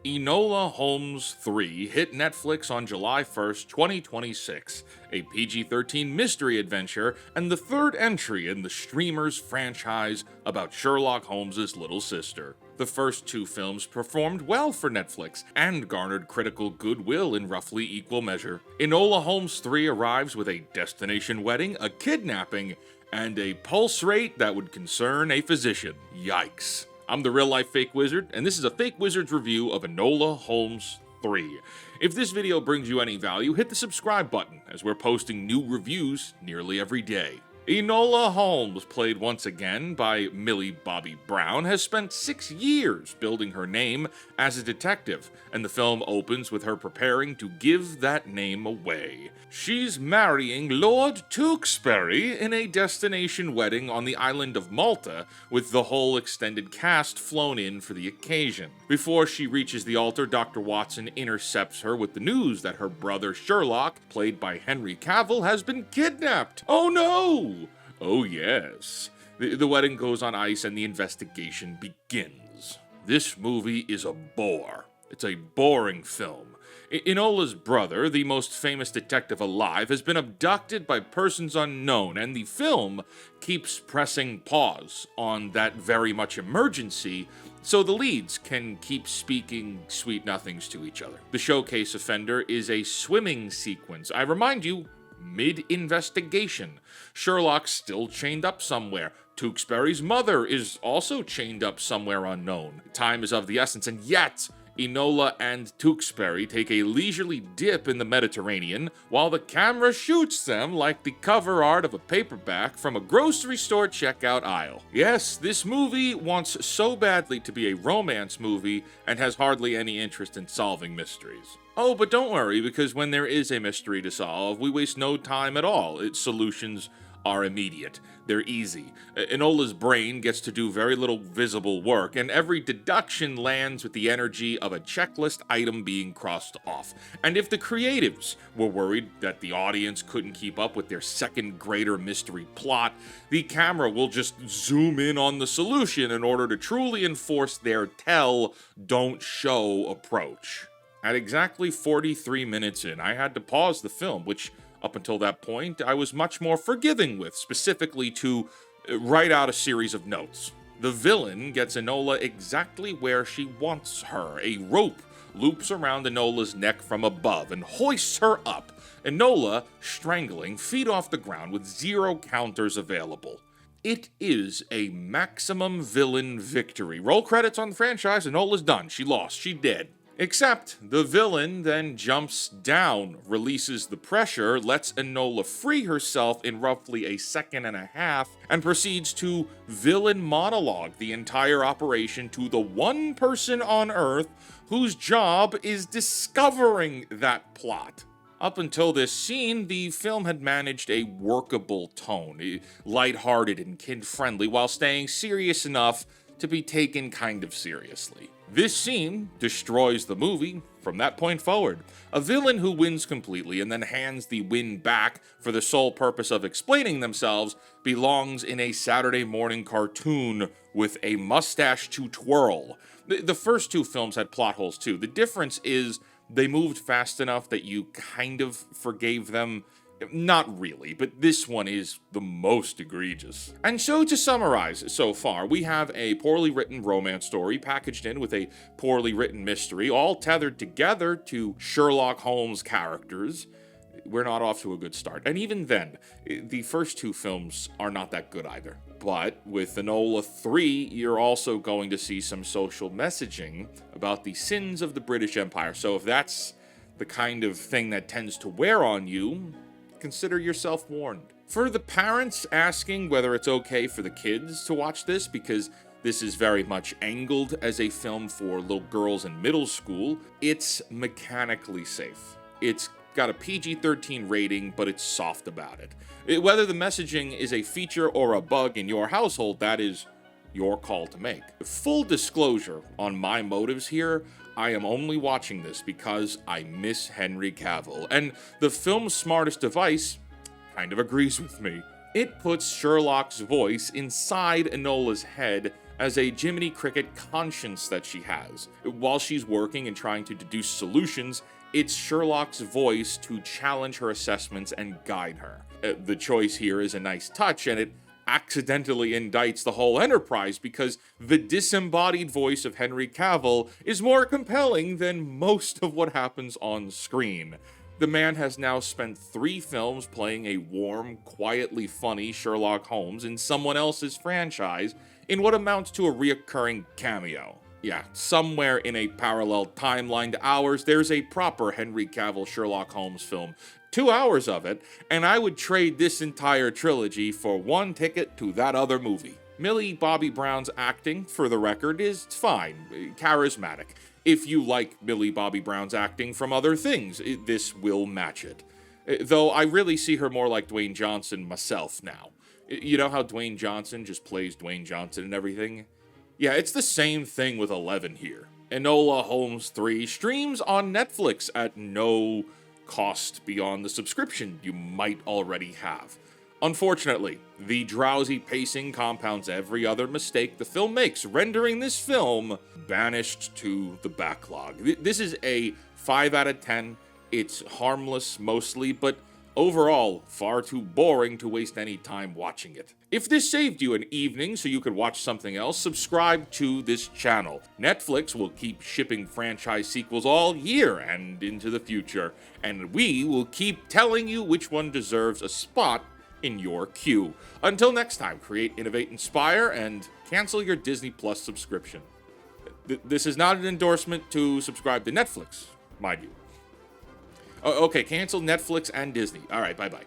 Enola Holmes 3 hit Netflix on July 1st, 2026, a PG-13 mystery adventure and the third entry in the streamer's franchise about Sherlock Holmes' little sister. The first two films performed well for Netflix and garnered critical goodwill in roughly equal measure. Enola Holmes 3 arrives with a destination wedding, a kidnapping, and a pulse rate that would concern a physician. Yikes. I'm the real-life Fake Wizard, and this is a Fake Wizard's review of Enola Holmes 3. If this video brings you any value, hit the subscribe button, as we're posting new reviews nearly every day. Enola Holmes, played once again by Millie Bobby Brown, has spent 6 years building her name as a detective, and the film opens with her preparing to give that name away. She's marrying Lord Tewkesbury in a destination wedding on the island of Malta, with the whole extended cast flown in for the occasion. Before she reaches the altar, Dr. Watson intercepts her with the news that her brother Sherlock, played by Henry Cavill, has been kidnapped. Oh no! Oh yes. The wedding goes on ice and the investigation begins. This movie is a bore. It's a boring film. Enola's brother, the most famous detective alive, has been abducted by persons unknown, and the film keeps pressing pause on that very much emergency so the leads can keep speaking sweet nothings to each other. The showcase offender is a swimming sequence. I remind you, mid-investigation. Sherlock's still chained up somewhere. Tewkesbury's mother is also chained up somewhere unknown. Time is of the essence, and yet Enola and Tewkesbury take a leisurely dip in the Mediterranean while the camera shoots them like the cover art of a paperback from a grocery store checkout aisle. Yes, this movie wants so badly to be a romance movie and has hardly any interest in solving mysteries. Oh, but don't worry, because when there is a mystery to solve, we waste no time at all. Its solutions are immediate. They're easy. Enola's brain gets to do very little visible work, and every deduction lands with the energy of a checklist item being crossed off. And if the creatives were worried that the audience couldn't keep up with their second-grader mystery plot, the camera will just zoom in on the solution in order to truly enforce their tell, don't show approach. At exactly 43 minutes in, I had to pause the film, which up until that point, I was much more forgiving with, specifically to write out a series of notes. The villain gets Enola exactly where she wants her. A rope loops around Enola's neck from above and hoists her up, Enola strangling, feet off the ground with 0 counters available. It is a maximum villain victory. Roll credits on the franchise, Enola's done. She lost. She dead. Except the villain then jumps down, releases the pressure, lets Enola free herself in roughly a second and a half, and proceeds to villain monologue the entire operation to the one person on Earth whose job is discovering that plot. Up until this scene, the film had managed a workable tone, lighthearted and kid-friendly, while staying serious enough to be taken kind of seriously. This scene destroys the movie from that point forward. A villain who wins completely and then hands the win back for the sole purpose of explaining themselves belongs in a Saturday morning cartoon with a mustache to twirl. The first two films had plot holes too. The difference is they moved fast enough that you kind of forgave them. Not really, but this one is the most egregious. And so to summarize so far, we have a poorly written romance story packaged in with a poorly written mystery, all tethered together to Sherlock Holmes characters. We're not off to a good start. And even then, the first two films are not that good either. But with Enola 3, you're also going to see some social messaging about the sins of the British Empire. So if that's the kind of thing that tends to wear on you, consider yourself warned. For the parents asking whether it's okay for the kids to watch this, because this is very much angled as a film for little girls in middle school, it's mechanically safe. It's got a PG-13 rating, but it's soft about it. Whether the messaging is a feature or a bug in your household, that is your call to make. Full disclosure on my motives here, I am only watching this because I miss Henry Cavill, and the film's smartest device kind of agrees with me. It puts Sherlock's voice inside Enola's head as a Jiminy Cricket conscience that she has. While she's working and trying to deduce solutions, it's Sherlock's voice to challenge her assessments and guide her. The choice here is a nice touch, and it accidentally indicts the whole enterprise because the disembodied voice of Henry Cavill is more compelling than most of what happens on screen. The man has now spent 3 films playing a warm, quietly funny Sherlock Holmes in someone else's franchise in what amounts to a reoccurring cameo. Yeah, somewhere in a parallel timeline to ours, there's a proper Henry Cavill Sherlock Holmes film. 2 hours of it, and I would trade this entire trilogy for 1 ticket to that other movie. Millie Bobby Brown's acting, for the record, is fine, charismatic. If you like Millie Bobby Brown's acting from other things, this will match it. Though I really see her more like Dwayne Johnson myself now. You know how Dwayne Johnson just plays Dwayne Johnson and everything? Yeah, it's the same thing with 11 here. Enola Holmes 3 streams on Netflix at no cost beyond the subscription you might already have. Unfortunately, the drowsy pacing compounds every other mistake the film makes, rendering this film banished to the backlog. This is a 5 out of 10. It's harmless mostly, but overall, far too boring to waste any time watching it. If this saved you an evening so you could watch something else, subscribe to this channel. Netflix will keep shipping franchise sequels all year and into the future, and we will keep telling you which one deserves a spot in your queue. Until next time, create, innovate, inspire, and cancel your Disney Plus subscription. This is not an endorsement to subscribe to Netflix, mind you. Okay, cancel Netflix and Disney. All right, bye-bye.